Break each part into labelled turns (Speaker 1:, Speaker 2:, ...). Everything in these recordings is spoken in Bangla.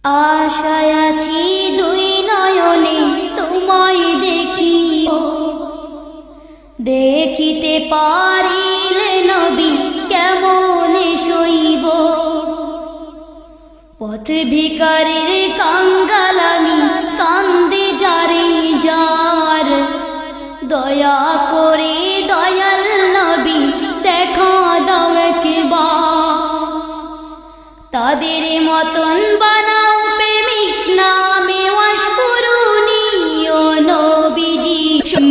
Speaker 1: আশায় আছি দুই নয়নে তোমায় দেখিব, দেখিতে পারিলে নবী কেমনে সইব। পথ ভিখারির কাঙ্গাল আমি, কান্দে যারে যার, দয়া করে দয়াল নবী দেখা দাও একবার। তাদের মতন বানাও প্রেমিক নামে ওয়াশ করুনি, ও নবীজি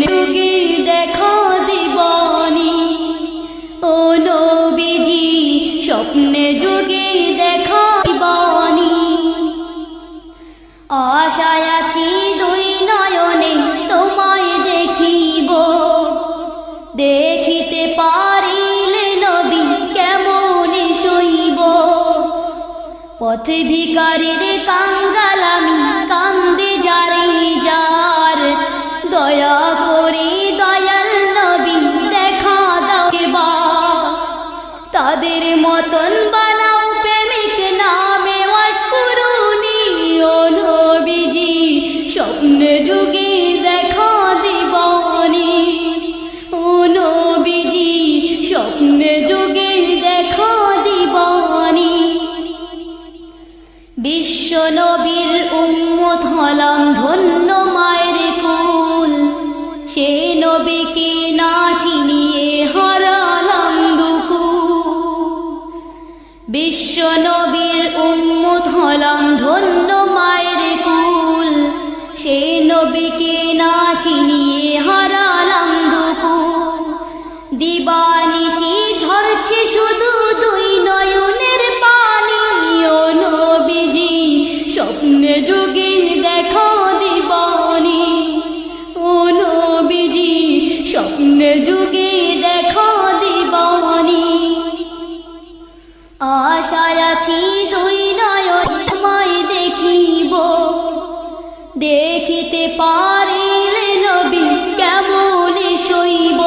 Speaker 1: যুগে দেখা দিবানি। ও নবীজি স্বপ্নে যুগে দেখা দিবানি। আশায় আছি দুই নয়নে তোমায় দেখিব, দেখিতে পারিলে নবী কেমনে সইব। পথ ভিখারির কাঙ্গাল আমি, কান্দে যারে যার, দয়া করে দয়াল নবী দেখা দাও একবার। তাদের মতন বানাও প্রেমিক নামে ওয়াশ করুনি, ও নবীজি স্বপ্নে যুগে দেখা দিবানি। ও নবীজি স্বপ্নে যুগে দেখা দিবানি। বিশ্ব নবীর উম্মত হলাম ধন্য মায়ের কুল, সে নবীকে না চিনিয়ে হারালাম দুকুল। বিশ্ব নবীর উম্মত হলাম ধন্য মায়ের কুল, সে নবীকে না চিনিয়ে হারালাম দুকুল। দিবানিশি ঝরছে শুধু দুই নয়নের পানি, ও নবীজি স্বপ্নে যুগে দেখা দিবানি। ও নবীজি স্বপ্নে যুগে দেখা দিবানি। আশায় আছি দুই নয়ন তোমায় দেখিব, দেখিতে পারিলে নবী কেমনে সইব।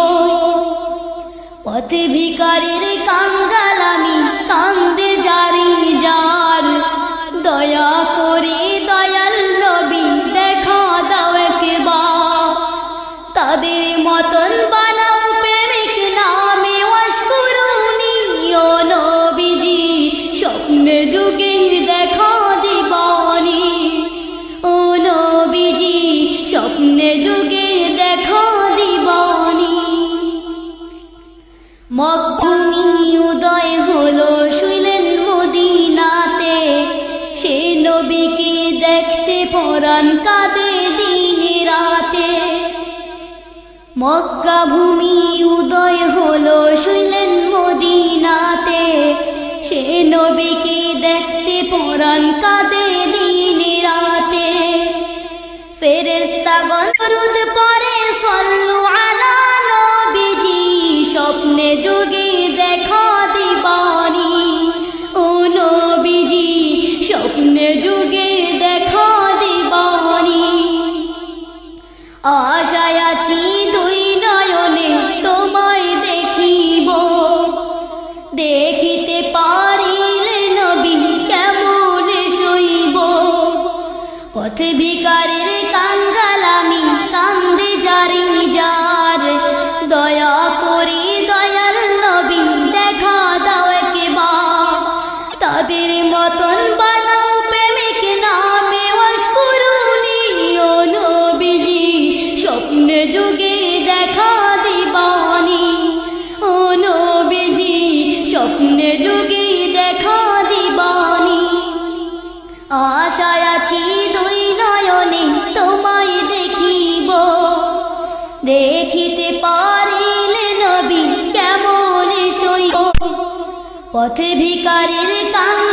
Speaker 1: পথ ভিখারির কাঙ্গাল আমি, কান্দে যারে যার, দয়া করে দয়াল নবী দেখা দাও একবার। তাদের মতন বানাও প্রেমিক নামে ওয়াশ করুনি, ও নবীজি স্বপ্নে যুগে দেখা দিবানি। ও নবীজি স্বপ্নে যুগে দেখা দিবানি। মক্কানি উদয় হলো শুইলেন মদিনাতে, সে নবীকে দেখতে পরাণ কাঁদে দিনে রাতে। মক্কা ভূমি উদয় হলো শুইলেন মদিনাতে, সে নবীকে দেখতে পরাণ কাঁদে দিনে রাতে। ফেরেশতাগণ দরুদ পড়ে সাল্লু আলা নবীজি, স্বপ্নে যুগে দেখা দিবানি। ও নবীজি স্বপ্নে যুগে দেখা দিবানি। আশায় আছি দুই নয়নে তোমায় দেখিব, দেখিতে পারিলে নবী কেমনে সইব। পথ ভিখারির কাঙ্গাল আমি, কান্দে যারে যার, দয়া করে দয়াল নবী দেখা দাও একবার। তাদের মতন বানাও প্রেমিক নামে ওয়াশ করুনি, ও নবীজি স্বপ্নে যুগে দেখা দিবানি। ও নবীজি স্বপ্নে যুগে দেখা দিবানি। আশায় আছি দুই নয়নে তোমায় দেখিব, দেখিতে পারিলে নবী কেমনে সইব। পথ ভিখারির কাঙ্গাল